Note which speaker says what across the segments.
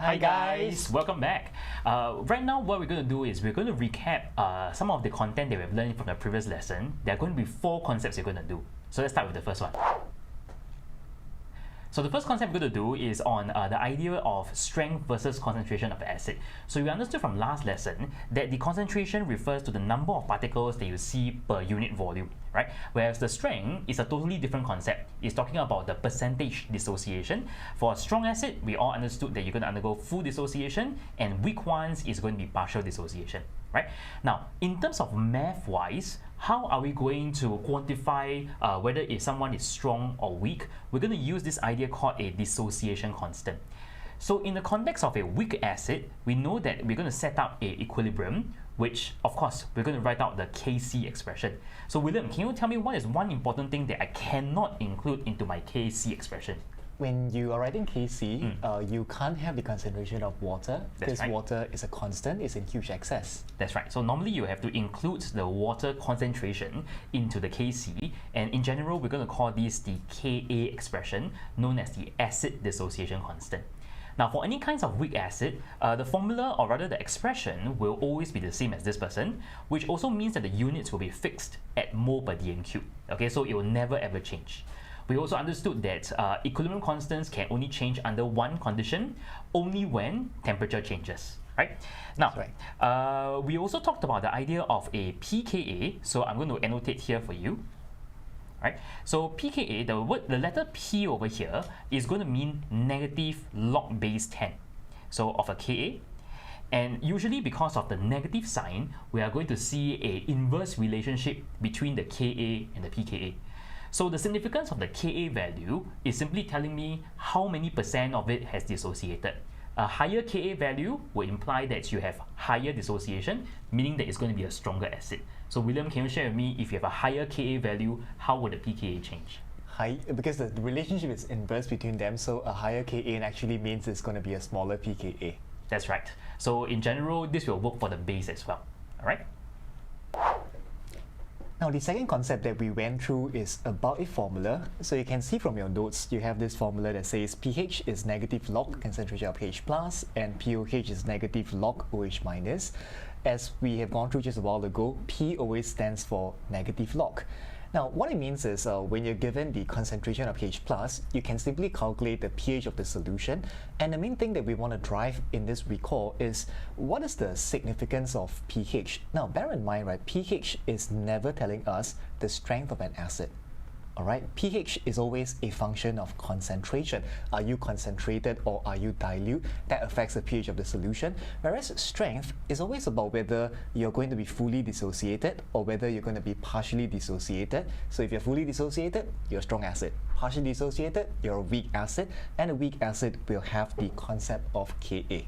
Speaker 1: Hi guys, welcome back. Right now what we're going to do is we're going to recap some of the content that we've learned from the previous lesson. There are going to be 4 concepts we're going to do. So let's start with the first one. So the first concept we're going to do is on the idea of strength versus concentration of acid. So we understood from last lesson that the concentration refers to the number of particles that you see per unit volume, right? Whereas the strength is a totally different concept. It's talking about the percentage dissociation. For a strong acid, we all understood that you're going to undergo full dissociation, and weak ones is going to be partial dissociation, right? Now, in terms of math-wise, how are we going to quantify whether if someone is strong or weak? We're going to use this idea called a dissociation constant. So in the context of a weak acid, we know that we're going to set up a equilibrium, which of course we're going to write out the Kc expression. So William, can you tell me what is one important thing that I cannot include into my Kc expression?
Speaker 2: When you are writing Kc, you can't have the concentration of water because
Speaker 1: right.
Speaker 2: Water is a constant, it's in huge excess.
Speaker 1: That's right. So normally you have to include the water concentration into the Kc, and in general we're going to call this the Ka expression, known as the acid dissociation constant. Now for any kinds of weak acid, the formula, or rather the expression, will always be the same as this person, which also means that the units will be fixed at mole per dm cube. Okay, so it will never ever change. We also understood that equilibrium constants can only change under one condition, only when temperature changes, right? Now, right. We also talked about the idea of a pKa, so I'm going to annotate here for you. Right? So pKa, the letter P over here is going to mean negative log base 10, so of a Ka. And usually because of the negative sign, we are going to see an inverse relationship between the Ka and the pKa. So the significance of the Ka value is simply telling me how many % of it has dissociated. A higher Ka value will imply that you have higher dissociation, meaning that it's going to be a stronger acid. So William, can you share with me, if you have a higher Ka value, how would the pKa change?
Speaker 2: Because the relationship is inverse between them, so a higher Ka actually means it's going to be a smaller pKa.
Speaker 1: That's right. So in general, this will work for the base as well. All right?
Speaker 2: Now, the second concept that we went through is about a formula. So you can see from your notes, you have this formula that says pH is negative log concentration of H plus and POH is negative log OH minus. As we have gone through just a while ago, P always stands for negative log. Now, what it means is when you're given the concentration of H plus, you can simply calculate the pH of the solution. And the main thing that we want to drive in this recall is, what is the significance of pH? Now, bear in mind, right, pH is never telling us the strength of an acid. All right, pH is always a function of concentration. Are you concentrated or are you dilute? That affects the pH of the solution. Whereas strength is always about whether you're going to be fully dissociated or whether you're going to be partially dissociated. So if you're fully dissociated, you're a strong acid. Partially dissociated, you're a weak acid. And a weak acid will have the concept of Ka.
Speaker 1: Okay.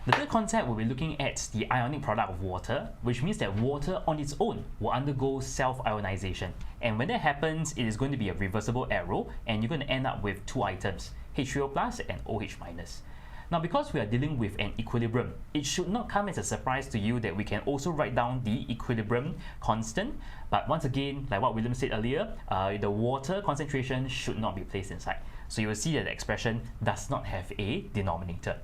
Speaker 1: The third concept, we'll be looking at the ionic product of water, which means that water on its own will undergo self-ionization. And when that happens, it is going to be a reversible arrow, and you're going to end up with 2 items, H3O plus and OH minus. Now, because we are dealing with an equilibrium, it should not come as a surprise to you that we can also write down the equilibrium constant. But once again, like what William said earlier, the water concentration should not be placed inside. So you will see that the expression does not have a denominator.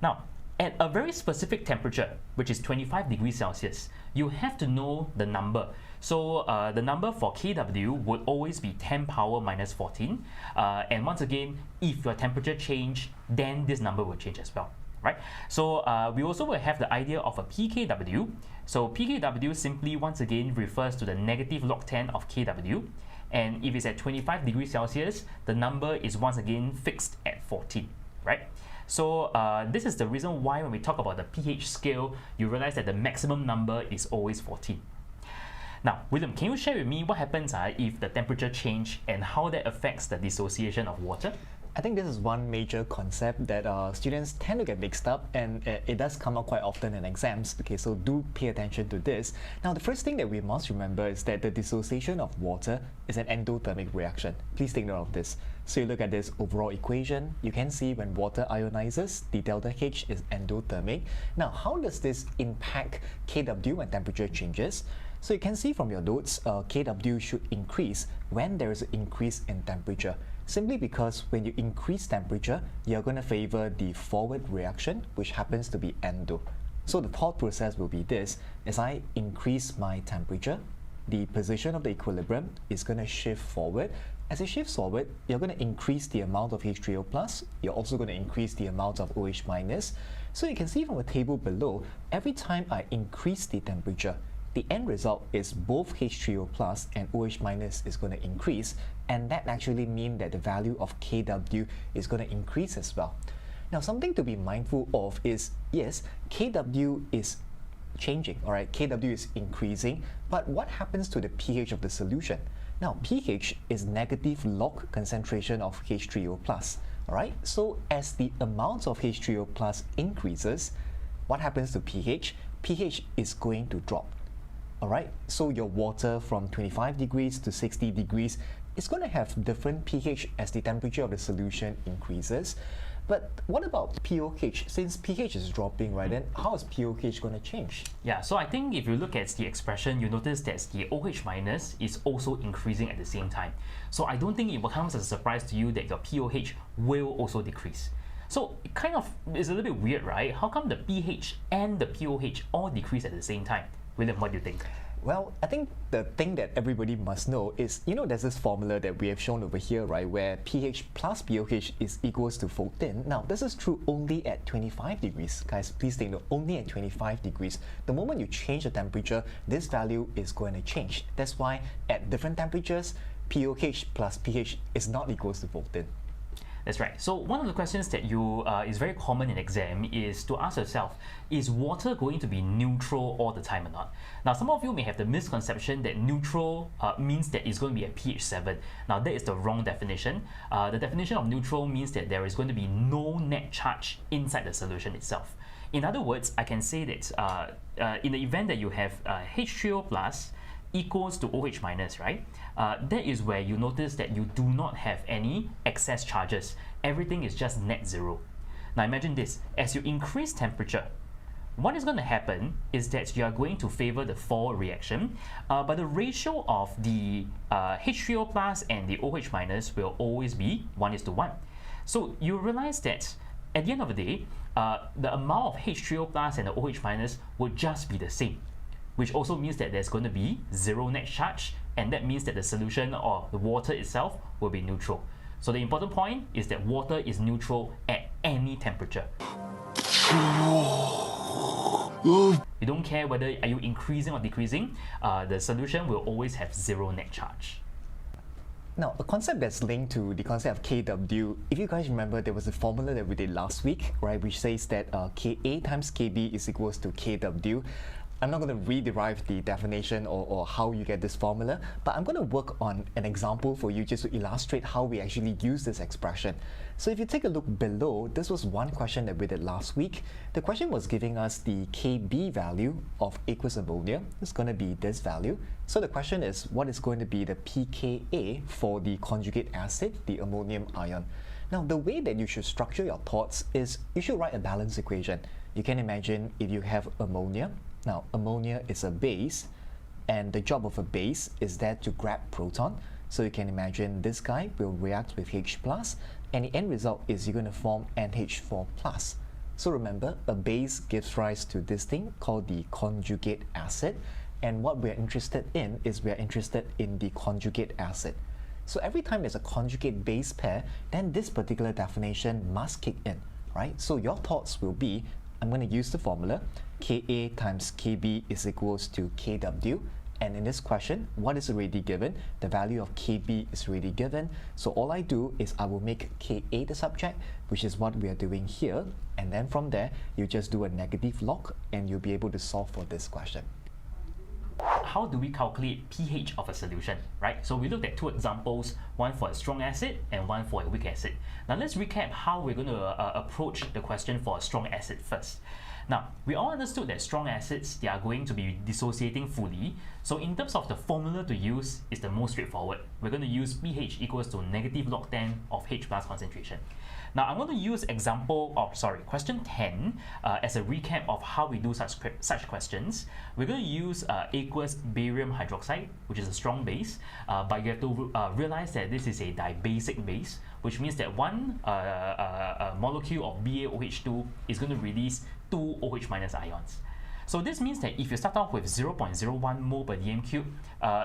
Speaker 1: Now, at a very specific temperature, which is 25 degrees Celsius, you have to know the number. So the number for Kw would always be 10 power minus 14. And once again, if your temperature change, then this number will change as well, right? So we also will have the idea of a pKw. So pKw simply, once again, refers to the negative log 10 of Kw. And if it's at 25 degrees Celsius, the number is once again fixed at 14, right? So this is the reason why when we talk about the pH scale, you realize that the maximum number is always 14. Now, William, can you share with me what happens if the temperature change and how that affects the dissociation of water?
Speaker 2: I think this is one major concept that students tend to get mixed up, and it does come up quite often in exams. Okay, so do pay attention to this. Now, the first thing that we must remember is that the dissociation of water is an endothermic reaction. Please take note of this. So you look at this overall equation, you can see when water ionizes, the delta H is endothermic. Now, how does this impact Kw when temperature changes? So you can see from your notes, Kw should increase when there is an increase in temperature. Simply because when you increase temperature, you're going to favor the forward reaction, which happens to be endo. So the thought process will be this: as I increase my temperature, the position of the equilibrium is going to shift forward. As it shifts forward, you're going to increase the amount of H3O+, you're also going to increase the amount of OH-. So you can see from the table below, every time I increase the temperature, the end result is both H3O+ and OH- is going to increase, and that actually means that the value of Kw is going to increase as well. Now, something to be mindful of is, yes, Kw is changing, all right? Kw is increasing, but what happens to the pH of the solution? Now, pH is negative log concentration of H3O+, all right? So as the amount of H3O+ increases, what happens to pH? pH is going to drop, all right? So your water from 25 degrees to 60 degrees is going to have different pH as the temperature of the solution increases. But what about pOH? Since pH is dropping, right, then how is pOH going to change?
Speaker 1: Yeah, so I think if you look at the expression, you notice that the OH- is also increasing at the same time. So I don't think it becomes a surprise to you that your pOH will also decrease. So it kind of is a little bit weird, right? How come the pH and the pOH all decrease at the same time? William, what do you think?
Speaker 2: Well, I think the thing that everybody must know is, there's this formula that we have shown over here, right, where pH plus pOH is equals to 14. Now, this is true only at 25 degrees. Guys, please take note, only at 25 degrees. The moment you change the temperature, this value is going to change. That's why at different temperatures, pOH plus pH is not equals to 14.
Speaker 1: That's right. So one of the questions that is very common in exam is to ask yourself, is water going to be neutral all the time or not? Now, some of you may have the misconception that neutral means that it's going to be a pH 7. Now, that is the wrong definition. The definition of neutral means that there is going to be no net charge inside the solution itself. In other words, I can say that in the event that you have H3O+ equals to OH-, right? That is where you notice that you do not have any excess charges. Everything is just net zero. Now imagine this, as you increase temperature, what is going to happen is that you are going to favor the forward reaction, but the ratio of the H3O+ and the OH- will always be 1:1. So you realize that at the end of the day, the amount of H3O+ and the OH- will just be the same, which also means that there's going to be zero net charge, and that means that the solution or the water itself will be neutral. So the important point is that water is neutral at any temperature. You don't care whether are you increasing or decreasing, the solution will always have zero net charge.
Speaker 2: Now, a concept that's linked to the concept of Kw, if you guys remember, there was a formula that we did last week, right, which says that Ka times Kb is equals to Kw. I'm not going to re-derive the definition or how you get this formula, but I'm going to work on an example for you just to illustrate how we actually use this expression. So if you take a look below, this was one question that we did last week. The question was giving us the Kb value of aqueous ammonia. It's going to be this value. So the question is, what is going to be the pKa for the conjugate acid, the ammonium ion? Now, the way that you should structure your thoughts is you should write a balance equation. You can imagine if you have ammonia. Now, ammonia is a base, and the job of a base is that to grab proton. So you can imagine this guy will react with H+, and the end result is you're going to form NH4+. So remember, a base gives rise to this thing called the conjugate acid, and what we're interested in is we're interested in the conjugate acid. So every time there's a conjugate base pair, then this particular definition must kick in, right? So your thoughts will be, I'm going to use the formula, Ka times Kb is equals to Kw, and in this question, what is already given? The value of Kb is already given, so all I do is I will make Ka the subject, which is what we are doing here, and then from there, you just do a negative log, and you'll be able to solve for this question.
Speaker 1: How do we calculate pH of a solution, right? So we looked at two examples, one for a strong acid and one for a weak acid. Now let's recap how we're going to approach the question for a strong acid first. Now, we all understood that strong acids, they are going to be dissociating fully. So in terms of the formula to use, is the most straightforward. We're going to use pH equals to negative log 10 of H+ concentration. Now I'm going to use question 10 as a recap of how we do such questions. We're going to use aqueous barium hydroxide, which is a strong base, but you have to realize that this is a dibasic base, which means that one molecule of BaOH2 is going to release 2 OH minus ions. So this means that if you start off with 0.01 mole per dm cube,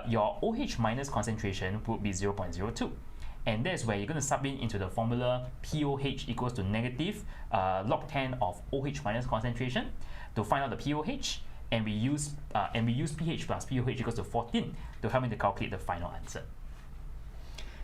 Speaker 1: your OH minus concentration would be 0.02. And that's where you're going to sub in into the formula POH equals to negative log 10 of OH minus concentration to find out the POH, and we use pH plus POH equals to 14 to help me to calculate the final answer.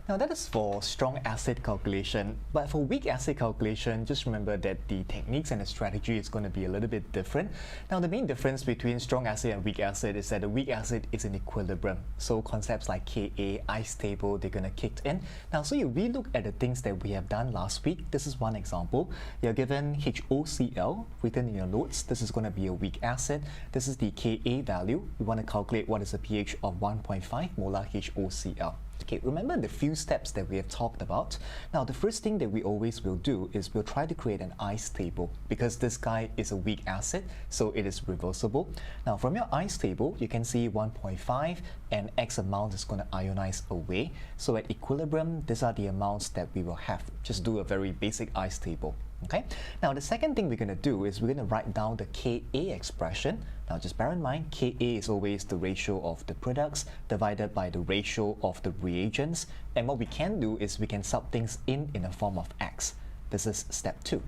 Speaker 2: Now that is for strong acid calculation, but for weak acid calculation, just remember that the techniques and the strategy is going to be a little bit different. Now the main difference between strong acid and weak acid is that the weak acid is in equilibrium. So concepts like Ka, ice table, they're going to kick in. Now so you relook at the things that we have done last week. This is one example. You're given HOCl written in your notes. This is going to be a weak acid. This is the Ka value. We want to calculate what is the pH of 1.5 molar HOCl. Okay, remember the few steps that we have talked about. Now, the first thing that we always will do is we'll try to create an ice table because this guy is a weak acid, so it is reversible. Now, from your ice table, you can see 1.5 and X amount is going to ionize away. So at equilibrium, these are the amounts that we will have. Just do a very basic ice table. Okay. Now, the second thing we're going to do is we're going to write down the Ka expression. Now, just bear in mind, Ka is always the ratio of the products divided by the ratio of the reagents. And what we can do is we can sub things in a form of X. This is step 2.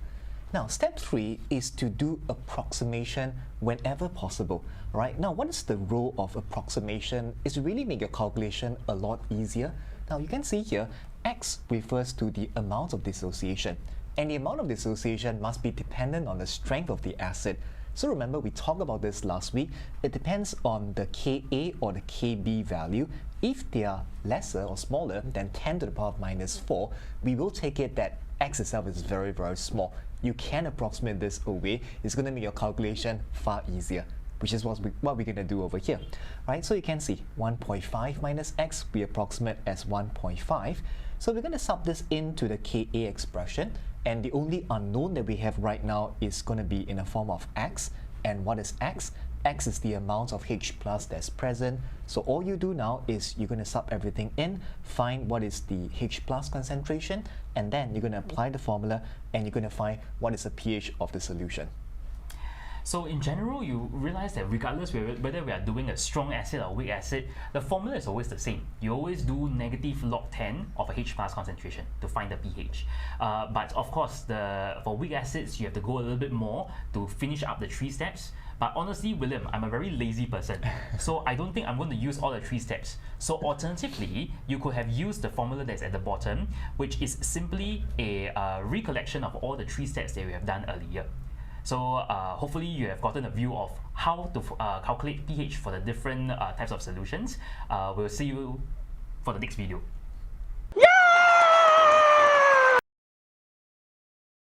Speaker 2: Now, step 3 is to do approximation whenever possible. Right? Now, what is the role of approximation? Is to really make your calculation a lot easier. Now, you can see here, X refers to the amount of dissociation. And the amount of dissociation must be dependent on the strength of the acid. So remember, we talked about this last week. It depends on the Ka or the Kb value. If they are lesser or smaller than 10 to the power of minus 4, we will take it that X itself is very, very small. You can approximate this away. It's going to make your calculation far easier, which is what we're going to do over here. Right? So you can see 1.5 minus X, we approximate as 1.5. So we're going to sub this into the Ka expression. And the only unknown that we have right now is going to be in a form of X. And what is X? X is the amount of H plus that's present. So all you do now is you're going to sub everything in, find what is the H plus concentration, and then you're going to apply the formula and you're going to find what is the pH of the solution.
Speaker 1: So in general, you realize that regardless whether we are doing a strong acid or weak acid, the formula is always the same. You always do negative log 10 of a H plus concentration to find the pH. But of course, for weak acids, you have to go a little bit more to finish up the 3 steps. But honestly, William, I'm a very lazy person, so I don't think I'm going to use all the 3 steps. So alternatively, you could have used the formula that's at the bottom, which is simply a recollection of all the 3 steps that we have done earlier. So hopefully you have gotten a view of how to calculate pH for the different types of solutions. We'll see you for the next video.